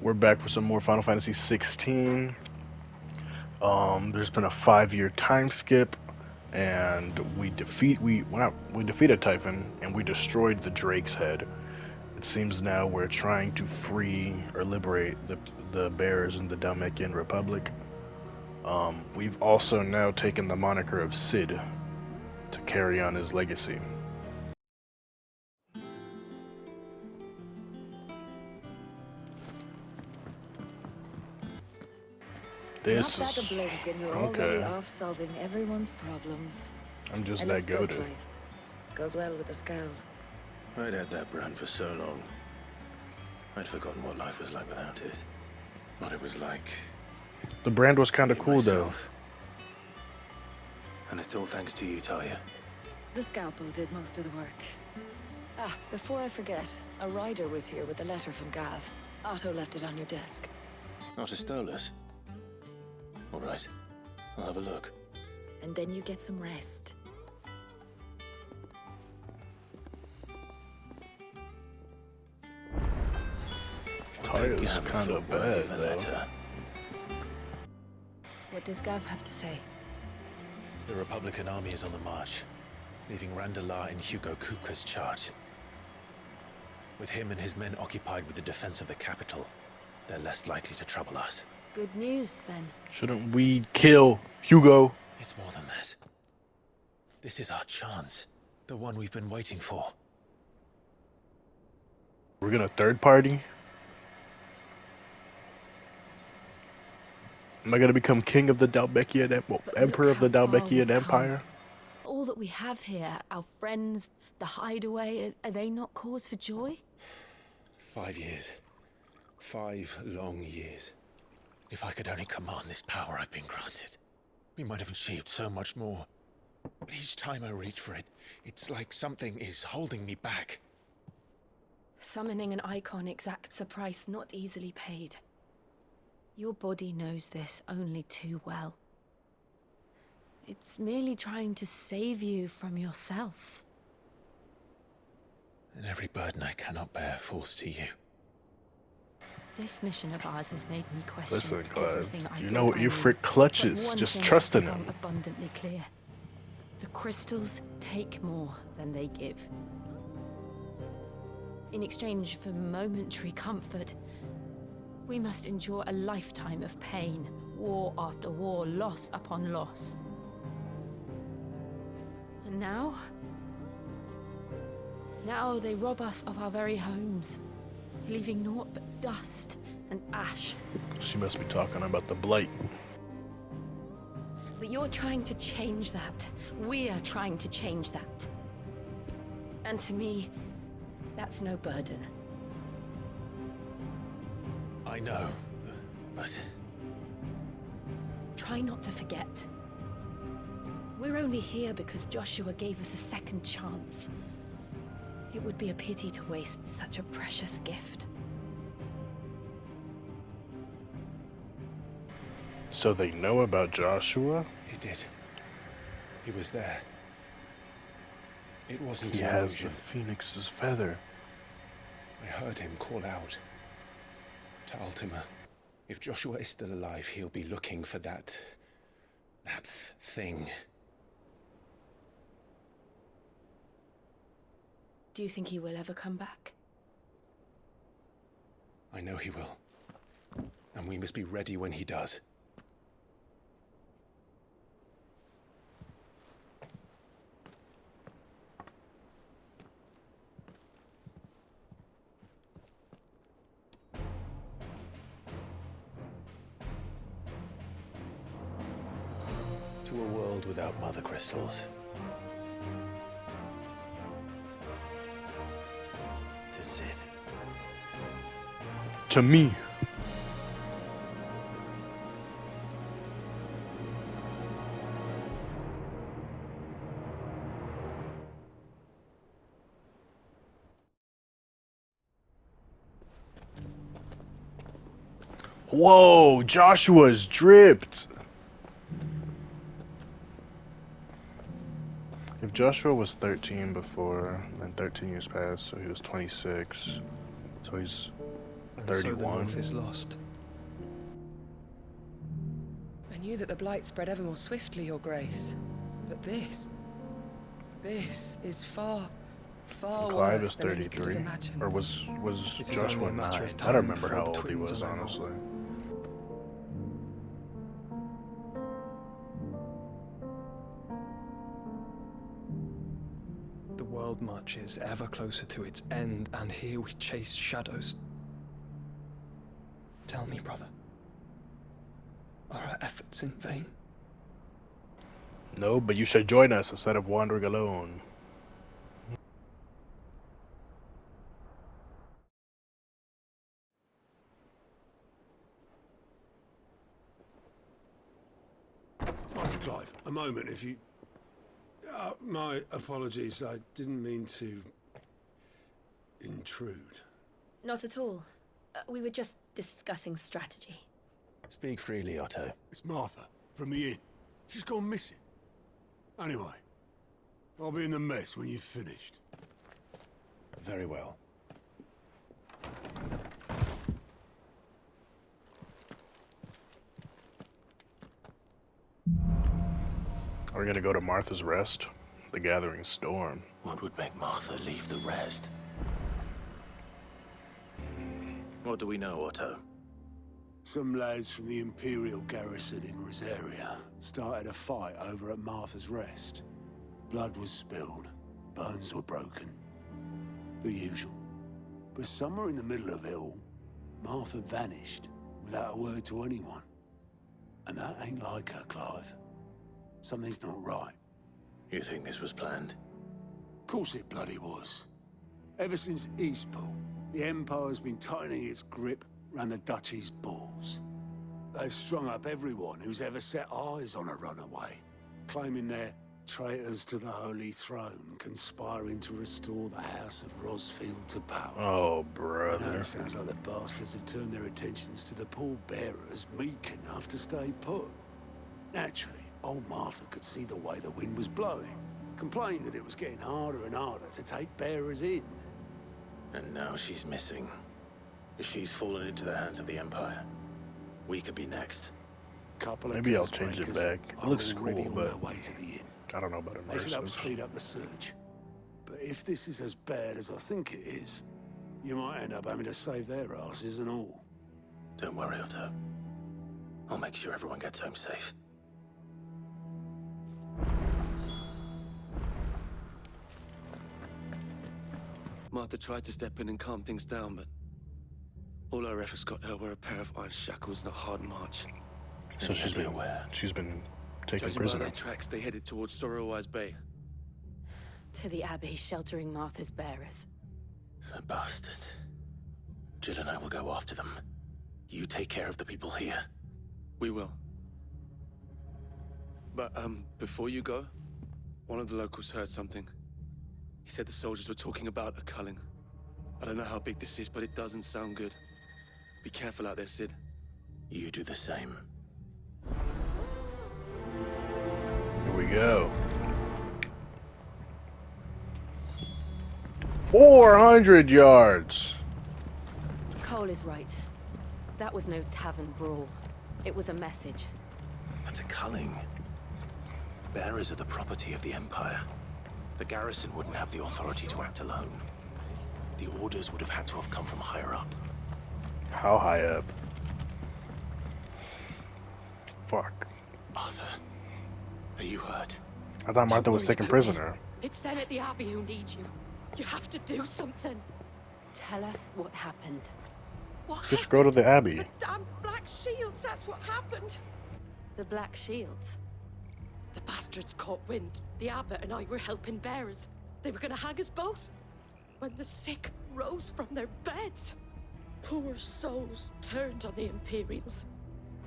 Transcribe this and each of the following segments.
We're back for some more Final Fantasy 16. There's been a 5-year time skip, and we defeated Typhon, and we destroyed the Drake's head. It seems now we're trying to free or liberate the bears in the Dalmatian Republic. We've also now taken the moniker of Cid to carry on his legacy. Not This back a is blink and you're already okay. off solving everyone's problems. I'm just It that looks good, goated. Clive. Goes well with the scowl. I'd had that brand for so long. I'd forgotten what life was like without it. What it was like The brand was to kind of be cool though. myself. And it's all thanks to you, Talia. The scalpel did most of the work. Ah, before I forget, a rider was here with a letter from Gav. Otto left it on your desk. Not a Stolas. All right, I'll have a look. And then you get some rest. Talia's Gav kind thought of worthy bad of a though. letter. What does Gav have to say? The Republican army is on the march, leaving Randalar in Hugo Kuka's charge. With him and his men occupied with the defense of the capital, they're less likely to trouble us. Good news, then. Shouldn't we kill Hugo? It's more than that. This is our chance, the one we've been waiting for. We're gonna third party? Am I gonna become king of the Dalbekian, But emperor look of the how far Dalbekian we've come. Empire? All that we have here, our friends, the hideaway, are they not cause for joy? 5 years. 5 long years. If I could only command this power I've been granted, we might have achieved so much more. But each time I reach for it, it's like something is holding me back. Summoning an icon exacts a price not easily paid. Your body knows this only too well. It's merely trying to save you from yourself. And every burden I cannot bear falls to you. This mission of ours has made me question Listen, Clive, everything I you thought know what I your knew. frick But clutches. one Just thing trust has in become him. abundantly clear. The crystals take more than they give. In exchange for momentary comfort, we must endure a lifetime of pain, war after war, loss upon loss. And now? Now they rob us of our very homes, leaving naught but dust and ash. She must be talking about the blight. But you're trying to change that. We're trying to change that. And to me, that's no burden. I know, but Try not to forget. We're only here because Joshua gave us a second chance. It would be a pity to waste such a precious gift. So they know about Joshua? he did. He was there. It wasn't He an has the illusion. Phoenix's feather. I heard him call out to Ultima. If Joshua is still alive, he'll be looking for that thing. Do you think he will ever come back? I know he will. And we must be ready when he does. To a world without mother crystals. To Cid. To me. Whoa, Joshua's dripped. If Joshua was 13 before, then 13 years passed, so he was 26. So he's And so the 31. North is lost. I knew that the Blight spread ever more swiftly, Your Grace. But this is far Clive worse is than any could have 33, imagined. or was It is Joshua only a 9? matter of I time don't remember before how the old he twins was, are no more. honestly. The world marches ever closer to its end, and here we chase shadows. Tell me, brother, are our efforts in vain? No, but you should join us instead of wandering alone. Master Clive, a moment, if you... my apologies, I didn't mean to... intrude. Not at all. We were just discussing strategy. Speak freely, Otto. It's Martha, from the inn. She's gone missing. Anyway, I'll be in the mess when you've finished. Very well. Are we gonna go to Martha's Rest? The Gathering Storm. What would make Martha leave the rest? What do we know, Otto? Some lads from the Imperial garrison in Rosaria started a fight over at Martha's Rest. Blood was spilled, bones were broken. The usual. But somewhere in the middle of it all, Martha vanished without a word to anyone. And that ain't like her, Clive. Something's not right. You think this was planned? Of course it bloody was. Ever since Eastpool, the Empire's been tightening its grip round the Duchy's balls. They've strung up everyone who's ever set eyes on a runaway, claiming they're traitors to the Holy Throne, conspiring to restore the House of Rosfield to power. Oh, I know brother. it sounds like the bastards have turned their attentions to the pallbearers meek enough to stay put. Naturally, old Martha could see the way the wind was blowing, complained that it was getting harder and harder to take bearers in. And now she's missing. If she's fallen into the hands of the Empire, we could be next. Couple of Maybe I'll curse change it breakers back. It are looks already cool, on their but way to the inn. I don't know about They should help immersive. speed up the search. But if this is as bad as I think it is, you might end up having to save their asses and all. Don't worry, Otto. I'll make sure everyone gets home safe. Martha tried to step in and calm things down, but all her efforts got her were a pair of iron shackles and a hard march. So Any idea where? she's been taken Judging by prisoner. their tracks, they headed towards Sorrowwise Bay. To the Abbey sheltering Martha's bearers. The bastards. Jill and I will go after them. You take care of the people here. We will. But, before you go, one of the locals heard something. He said the soldiers were talking about a culling. I don't know how big this is, but it doesn't sound good. Be careful out there, Sid. You do the same. Here we go. 400 yards! Cole is right. That was no tavern brawl. It was a message. But a culling. Bearers are the property of the Empire. The garrison wouldn't have the authority to act alone. The orders would have had to have come from higher up. How high up? Fuck. Arthur, are you hurt? I thought Martha was taken prisoner. It's them at the Abbey who need you. You have to do something. Tell us what happened. What Just go to the Abbey. The damn Black Shields, that's what happened. The Black Shields. The bastards caught wind. The abbot and I were helping bearers. They were gonna hang us both. When the sick rose from their beds, poor souls turned on the Imperials.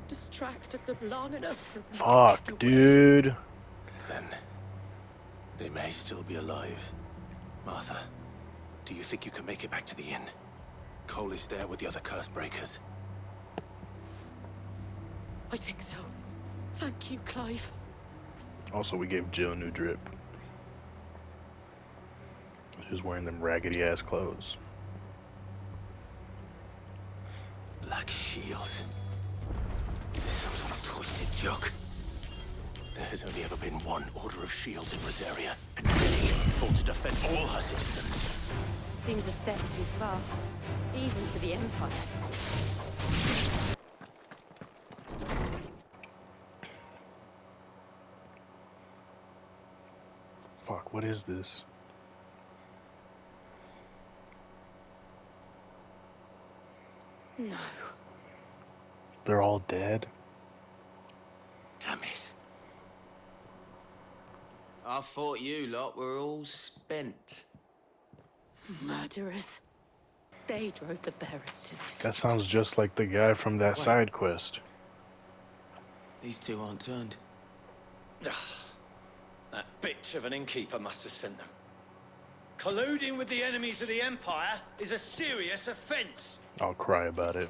Distracted them long enough for me to Fuck, get away. dude. Then they may still be alive. Martha, do you think you can make it back to the inn? Cole is there with the other curse breakers. I think so. Thank you, Clive. Also, we gave Jill a new drip. She was wearing them raggedy ass clothes. Black shields. Is this some sort of twisted joke? There has only ever been one Order of Shields in Rosaria, and many fought to defend all her citizens. Seems a step too far, even for the Empire. Fuck, what is this? No. They're all dead? Damn it. I thought you lot were all spent. Murderers. They drove the bearers to this. That sounds just like the guy from that Wait. side quest. These two aren't turned. That bitch of an innkeeper must have sent them. Colluding with the enemies of the Empire is a serious offense. I'll cry about it.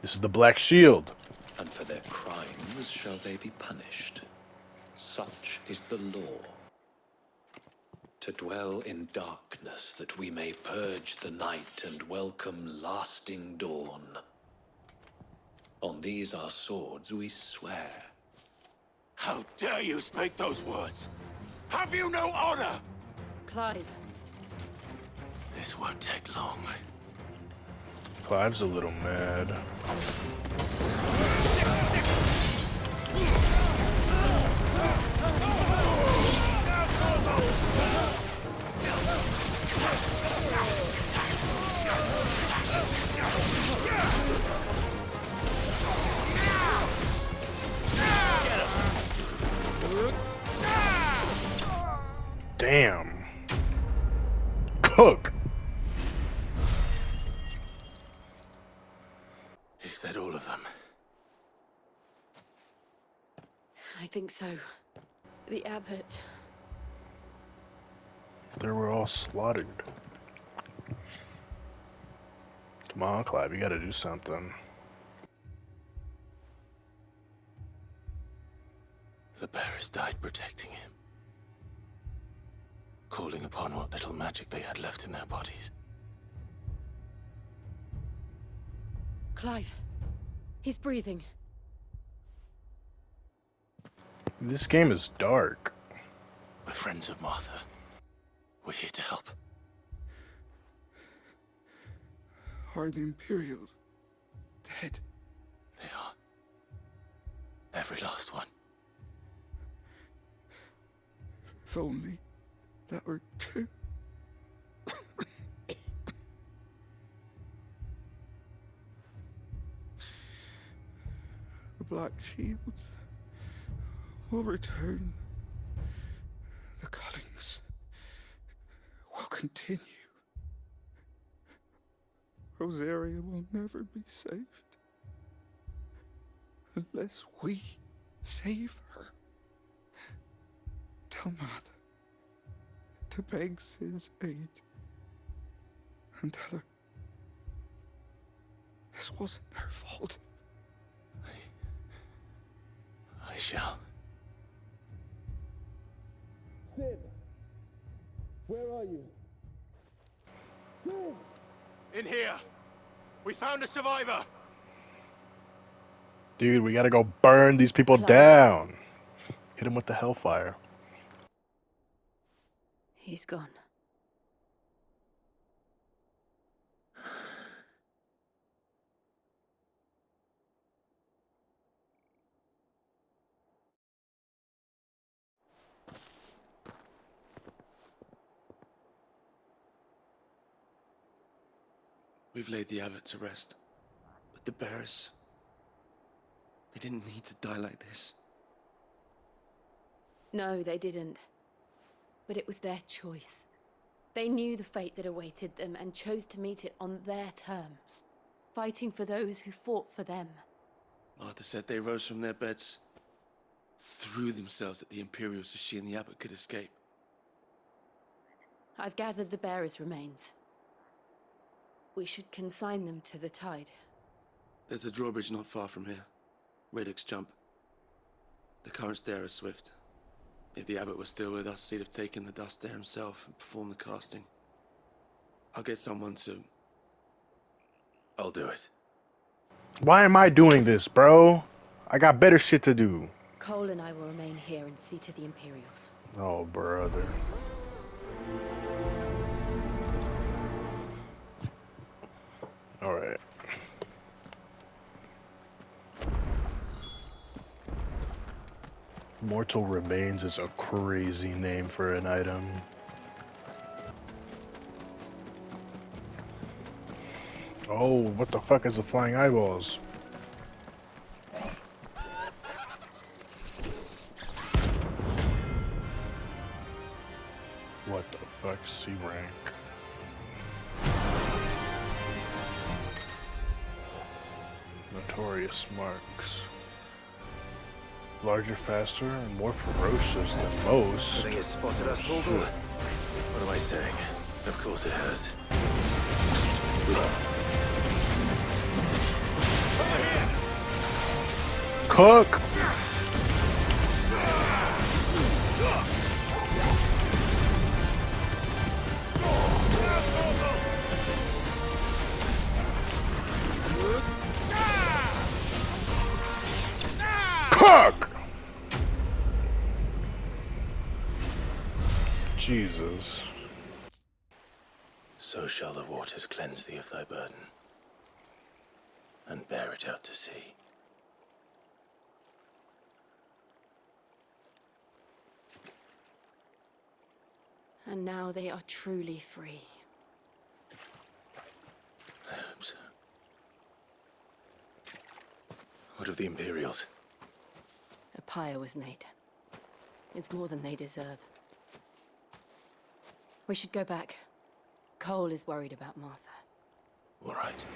This is the Black Shield. And for their crimes shall they be punished. Such is the law. To dwell in darkness that we may purge the night and welcome lasting dawn. On these our swords we swear. How dare you speak those words? Have you no honor? Clive. This won't take long. Clive's a little mad. Damn. Cook. Is that all of them? I think so. The abbot. They were all slaughtered. Come on, Clive, you gotta do something. The bearers died protecting him. Calling upon what little magic they had left in their bodies. Clive. He's breathing. This game is dark. We're friends of Martha. We're here to help. Are the Imperials dead? They are. Every last one. If only that were true. The Black Shields will return. The cullings will continue. Rosaria will never be saved unless we save her. Tell Matt to beg Cid's aid and tell her this wasn't her fault. I shall. Cid! Where are you? Cid! In here! We found a survivor! Dude, we gotta go burn these people Clive. down. Hit him with the hellfire. He's gone. We've laid the abbot to rest. But the bearers... they didn't need to die like this. No, they didn't. But it was their choice. They knew the fate that awaited them and chose to meet it on their terms, fighting for those who fought for them. Martha said they rose from their beds, threw themselves at the Imperials so she and the abbot could escape. I've gathered the bearers' remains. We should consign them to the tide. There's a drawbridge not far from here. Radix Jump. The currents there are swift. If the abbot was still with us, he'd have taken the dust there himself and performed the casting. I'll get someone to... I'll do it. Why am I doing this, bro? I got better shit to do. Cole and I will remain here and see to the Imperials. Oh, brother. Alright. Mortal Remains is a crazy name for an item. Oh, what the fuck is the flying eyeballs? What the fuck? C rank. Notorious marks. Larger, faster, and more ferocious than most. I think it spotted us, Torgal. What am I saying? Of course it has. Cook! Cook! Jesus. So shall the waters cleanse thee of thy burden, and bear it out to sea. And now they are truly free. I hope so. What of the Imperials? A pyre was made. It's more than they deserve. We should go back. Cole is worried about Martha. All right.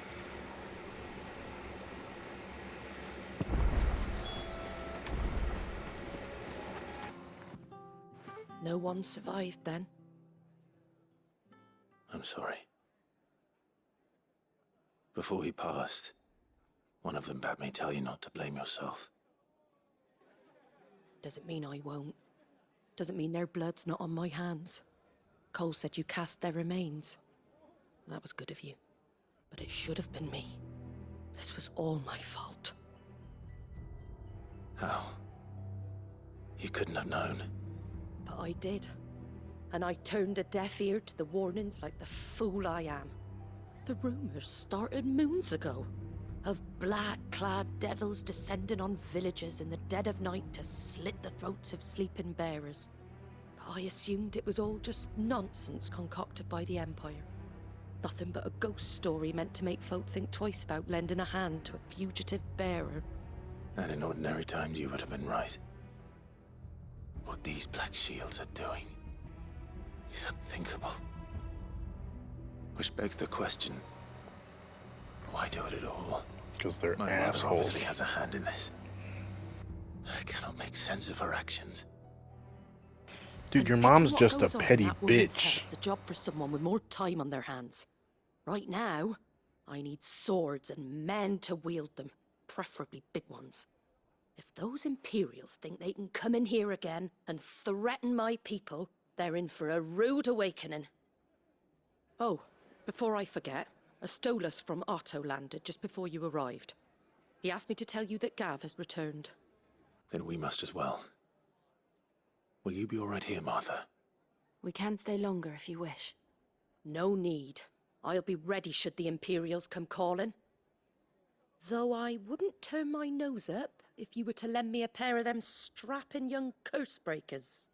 No one survived then? I'm sorry. Before he passed, one of them bade me tell you not to blame yourself. Doesn't mean I won't. Doesn't mean their blood's not on my hands. Cole said you cast their remains. That was good of you. But it should have been me. This was all my fault. How? You couldn't have known. But I did. And I turned a deaf ear to the warnings like the fool I am. The rumors started moons ago. Of black-clad devils descending on villages in the dead of night to slit the throats of sleeping bearers. But I assumed it was all just nonsense concocted by the Empire. Nothing but a ghost story meant to make folk think twice about lending a hand to a fugitive bearer. And in ordinary times you would have been right. What these Black Shields are doing is unthinkable. Which begs the question, why do it at all? Because they're My assholes. mother obviously has a hand in this. I cannot make sense of her actions. Dude, your And mom's what just goes a on in petty that woman's bitch. head's a job for someone with more time on their hands. Right now, I need swords and men to wield them, preferably big ones. If those Imperials think they can come in here again and threaten my people, they're in for a rude awakening. Oh, before I forget, a Stolas from Otto landed just before you arrived. He asked me to tell you that Gav has returned. Then we must as well. Will you be all right here, Martha? We can stay longer if you wish. No need. I'll be ready should the Imperials come calling. Though I wouldn't turn my nose up if you were to lend me a pair of them strapping young curse breakers.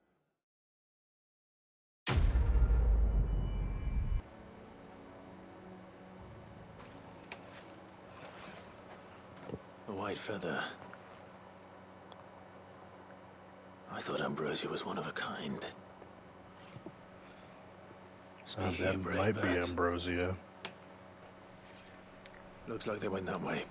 A white feather. I thought Ambrosia was one of a kind. Speaking That of brave might be birds, Ambrosia. looks like they went that way.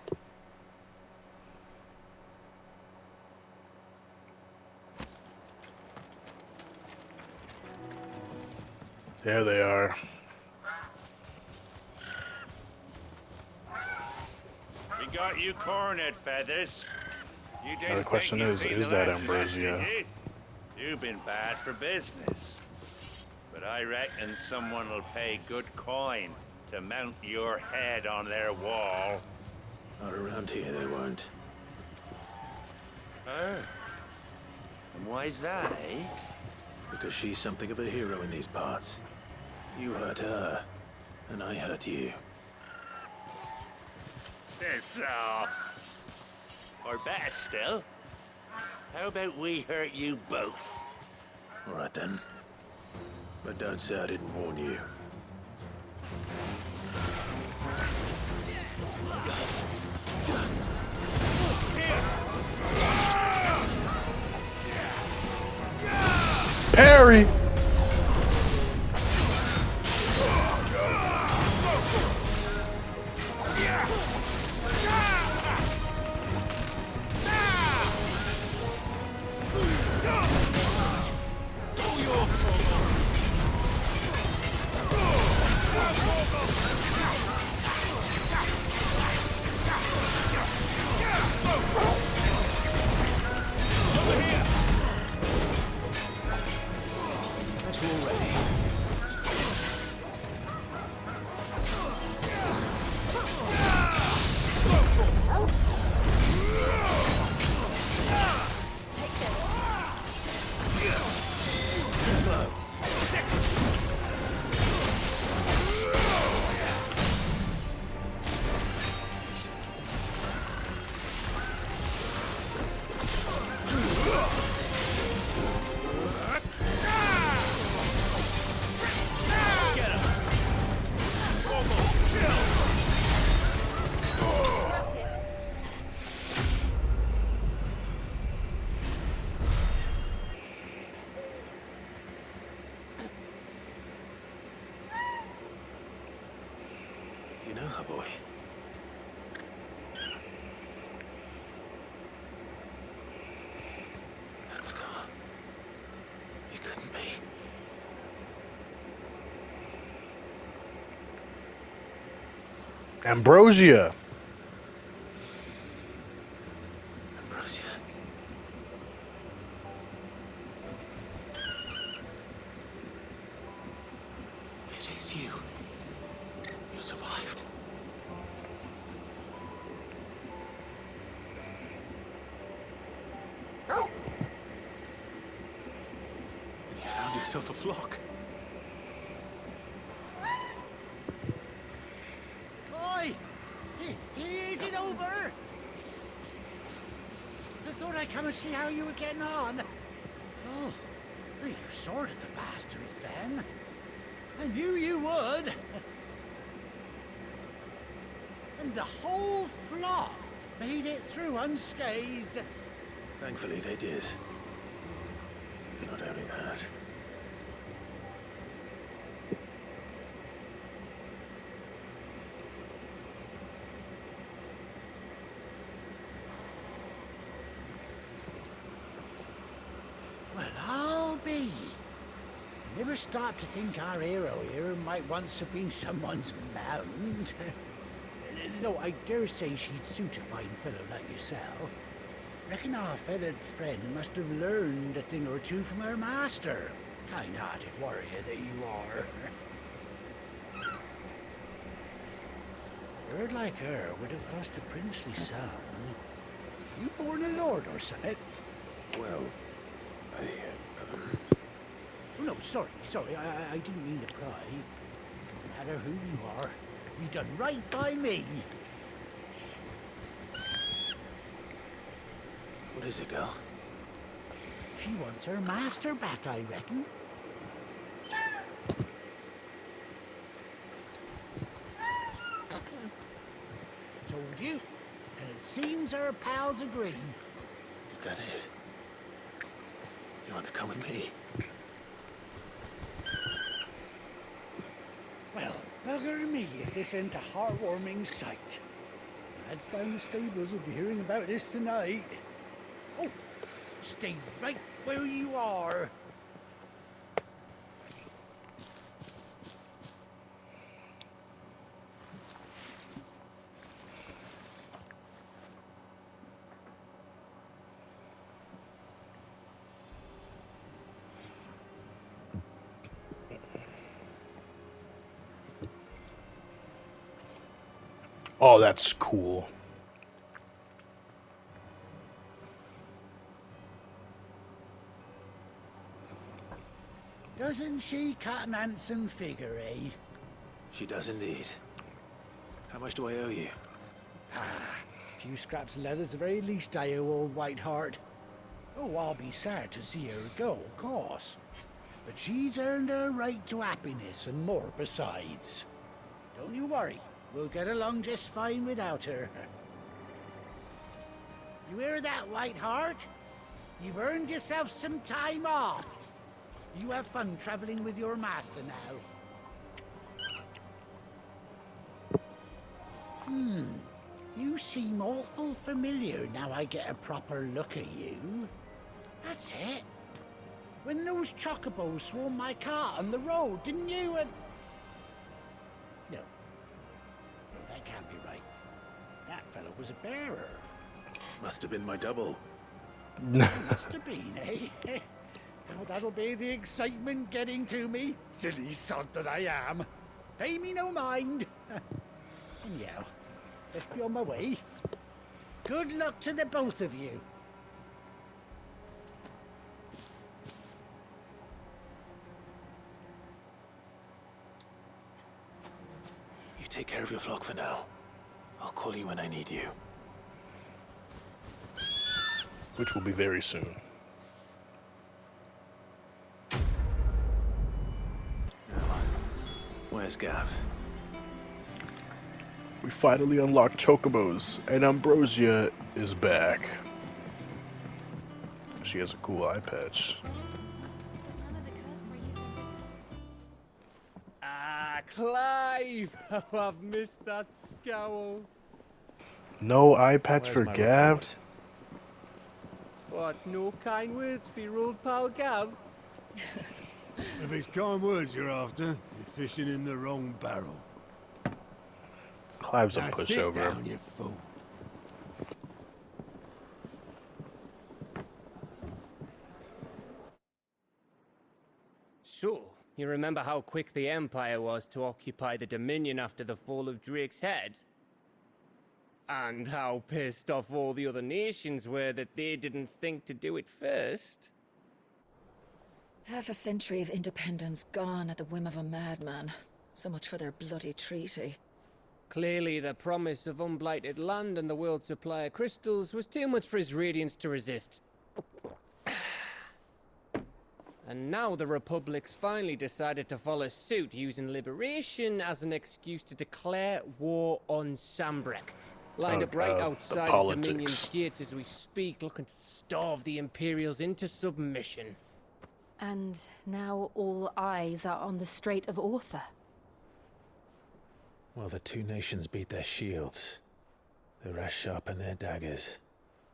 There they are. We got you cornered, Feathers. You didn't the question think you'd is see that the last of us, Ambrosia? did you? You've been bad for business. But I reckon someone will pay good coin to mount your head on their wall. Not around here, they weren't. Oh. And why's that, eh? Because she's something of a hero in these parts. You hurt her, and I hurt you. Piss off. Or better still, how about we hurt you both? All right then. But don't say I didn't warn you. Parry! Do you know her, boy? That scar. It couldn't be. Ambrosia. Ambrosia. It is you. You survived. And you found yourself a flock. Oi! Is it over? I thought I'd come and see how you were getting on. Oh, well, you sorted the bastards then. I knew you would. And the whole flock made it through unscathed. Thankfully, they did. And not only that. Well, I'll be. I never stopped to think our hero here might once have been someone's mount. Though I dare say she'd suit a fine fellow like yourself. Reckon our feathered friend must have learned a thing or two from her master. Kind-hearted warrior that you are. A bird like her would have cost a princely sum. You born a lord or something? Well, Oh, no, sorry. I didn't mean to pry. Don't matter who you are. You done right by me. What is it, girl? She wants her master back, I reckon. Told you. And it seems her pals agree. Is that it? You want to come with me? Well, bugger me if this ain't a heartwarming sight. The lads down the stables will be hearing about this tonight. Oh, stay right where you are. Oh, that's cool. Doesn't she cut an handsome figure, eh? She does indeed. How much do I owe you? Ah, a few scraps of leather's the very least I owe old Whiteheart. Oh, I'll be sad to see her go, of course. But she's earned her right to happiness and more besides. Don't you worry, we'll get along just fine without her. You hear that, Whiteheart? You've earned yourself some time off. You have fun traveling with your master now. You seem awful familiar now I get a proper look at you. That's it. When those chocobos swarmed my car on the road, didn't you? No, that can't be right. That fellow was a bearer. Must have been my double. Must have been, eh? Now that'll be the excitement getting to me. Silly sod that I am. Pay me no mind. Anyhow, best be on my way. Good luck to the both of you. You take care of your flock for now. I'll call you when I need you. Which will be very soon. Where's Gav? We finally unlocked Chocobos, and Ambrosia is back. She has a cool eye patch. Ah, Clive! Oh, I've missed that scowl. No eye patch Where's for my Gav? report? What, no kind words for your old pal Gav? If it's kind words you're after, you're fishing in the wrong barrel. Clive's a Now pushover. sit down, you fool. So, you remember how quick the Empire was to occupy the Dominion after the fall of Drake's head? And how pissed off all the other nations were that they didn't think to do it first? Half a century of independence gone at the whim of a madman. So much for their bloody treaty. Clearly, the promise of unblighted land and the world's supply of crystals was too much for his radiance to resist. And now the Republic's finally decided to follow suit, using liberation as an excuse to declare war on Sambrek. Lined up right outside the Dominion's gates as we speak, looking to starve the Imperials into submission. And now all eyes are on the Strait of Author. While the two nations beat their shields, the rest sharpen their daggers,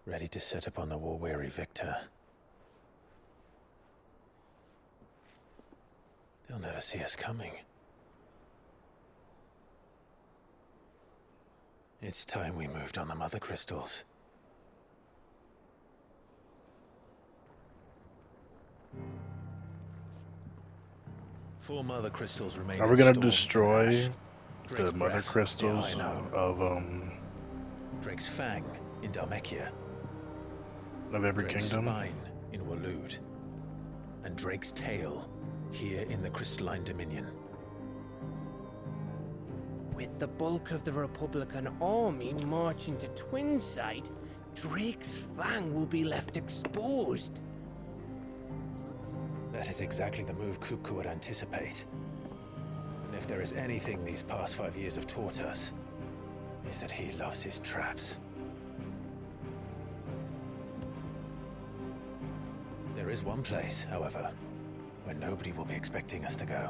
ready to set upon the war-weary victor. They'll never see us coming. It's time we moved on the mother crystals. Four mother crystals remain. Are we gonna destroy the mother crystals of Drake's Fang in Dhalmekia. Of every Drake's kingdom? Spine in Waloed. And Drake's Tail here in the Crystalline Dominion. With the bulk of the Republican army marching to Twinside, Drake's Fang will be left exposed. That is exactly the move Kupka would anticipate. And if there is anything these past 5 years have taught us, is that he loves his traps. There is one place, however, where nobody will be expecting us to go.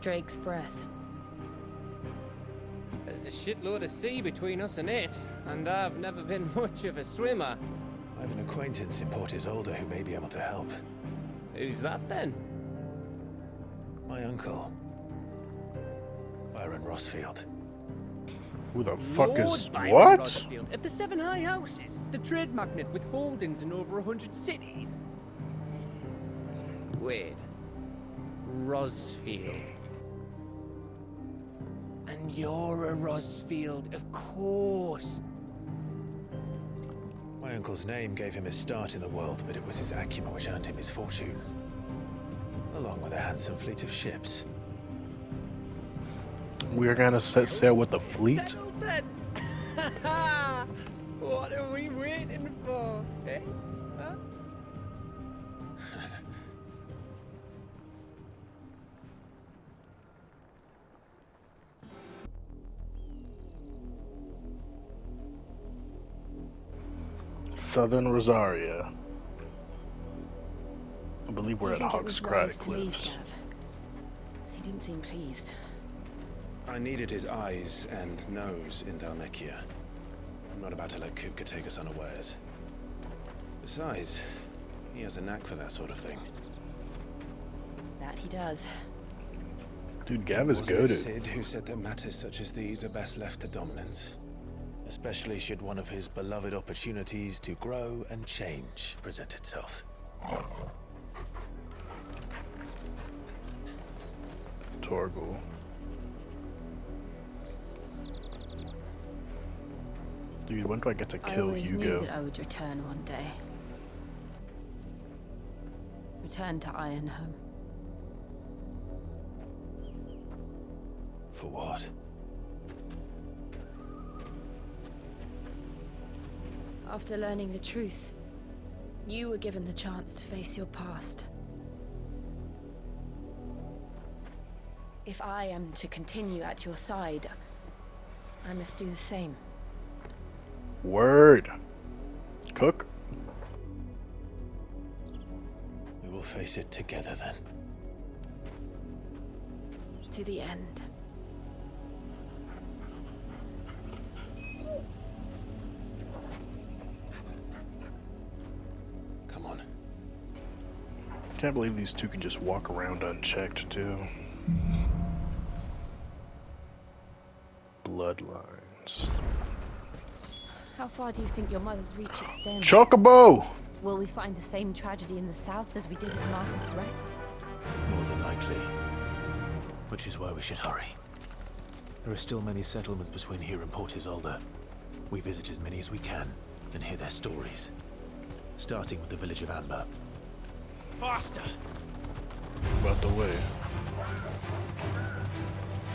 Drake's breath. There's a shitload of sea between us and it, and I've never been much of a swimmer. I have an acquaintance in Port Isolde who may be able to help. Who's that then? My uncle, Byron Rossfield. Who the fuck Lord is Byron what? Rotherfield of the Seven High Houses, the trade magnate with holdings in over 100 cities. Wait, Rosfield. And And you're a Rosfield, of course. My uncle's name gave him his start in the world, but it was his acumen which earned him his fortune. Along with a handsome fleet of ships. We're gonna set sail with the fleet? Settled then. What are we waiting for, eh? Huh? Southern Rosaria. I believe we're at Hogscrag Cliffs. He didn't seem pleased. I needed his eyes and nose in Dhalmekia. I'm not about to let Kupka take us unawares. Besides, he has a knack for that sort of thing. That he does. Dude, Gav is Wasn't it goated. Sid who said that matters such as these are best left to dominance? Especially should one of his beloved opportunities to grow and change present itself. Torgal. Dude, when do I get to I kill always knew Hugo? that I would return one day. Return to Ironhome. For what? After learning the truth, you were given the chance to face your past. If I am to continue at your side, I must do the same. Word. Cook. We will face it together then. To the end. Come on. Can't believe these two can just walk around unchecked, too. Bloodlines. How far do you think your mother's reach extends? Chocobo! Will we find the same tragedy in the south as we did at Martha's Rest? More than likely. Which is why we should hurry. There are still many settlements between here and Port Isolde. We visit as many as we can and hear their stories. Starting with the village of Amber. Faster! About the way.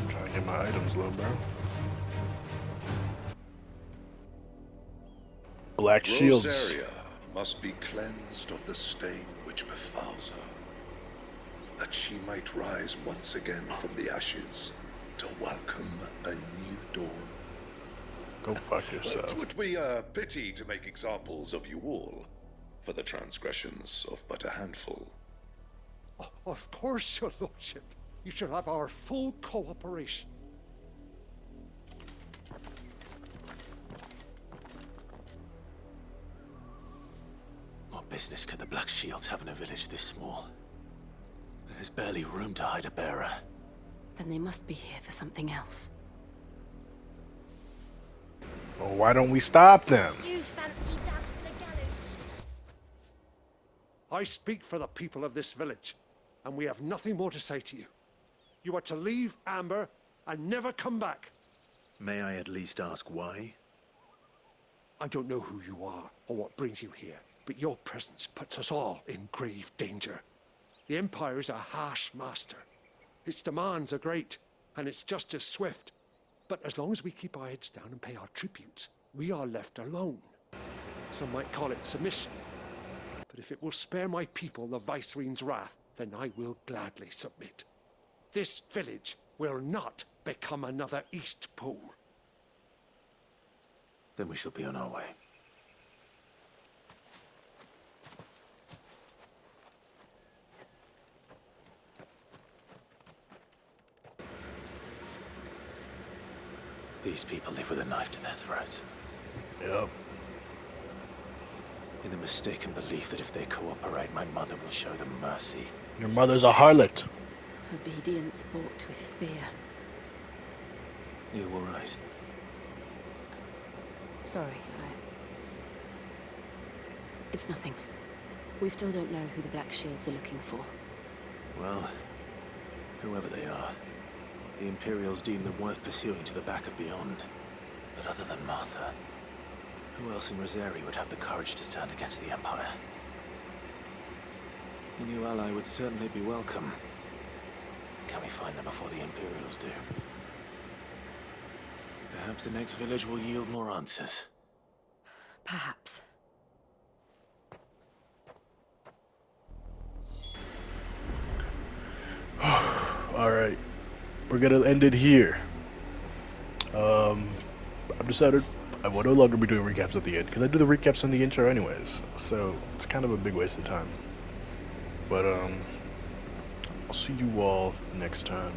I'm trying to get my items low, bro. Black shields. Rosaria must be cleansed of the stain which befouls her, that she might rise once again from the ashes to welcome a new dawn. Go fuck yourself. It would be a pity to make examples of you all for the transgressions of but a handful. Of course, your lordship. You shall have our full cooperation. What business could the Black Shields have in a village this small? There's barely room to hide a bearer. Then they must be here for something else. Well, why don't we stop them? You fancy dance the gallows? I speak for the people of this village, and we have nothing more to say to you. You are to leave Amber and never come back. May I at least ask why? I don't know who you are or what brings you here, but your presence puts us all in grave danger. The Empire is a harsh master. Its demands are great, and its justice swift. But as long as we keep our heads down and pay our tributes, we are left alone. Some might call it submission. But if it will spare my people the Viceroy's wrath, then I will gladly submit. This village will not become another East Pool. Then we shall be on our way. These people live with a knife to their throats. Yep. In the mistaken belief that if they cooperate, my mother will show them mercy. Your mother's a harlot. Obedience bought with fear. You all right? Sorry, It's nothing. We still don't know who the Black Shields are looking for. Well, whoever they are, The Imperials deem them worth pursuing to the back of beyond. But other than Martha, who else in Rosari would have the courage to stand against the Empire? A new ally would certainly be welcome. Can we find them before the Imperials do? Perhaps the next village will yield more answers. Perhaps. Alright. We're gonna end it here. I've decided I will no longer be doing recaps at the end, because I do the recaps in the intro anyways, so it's kind of a big waste of time. But, I'll see you all next time.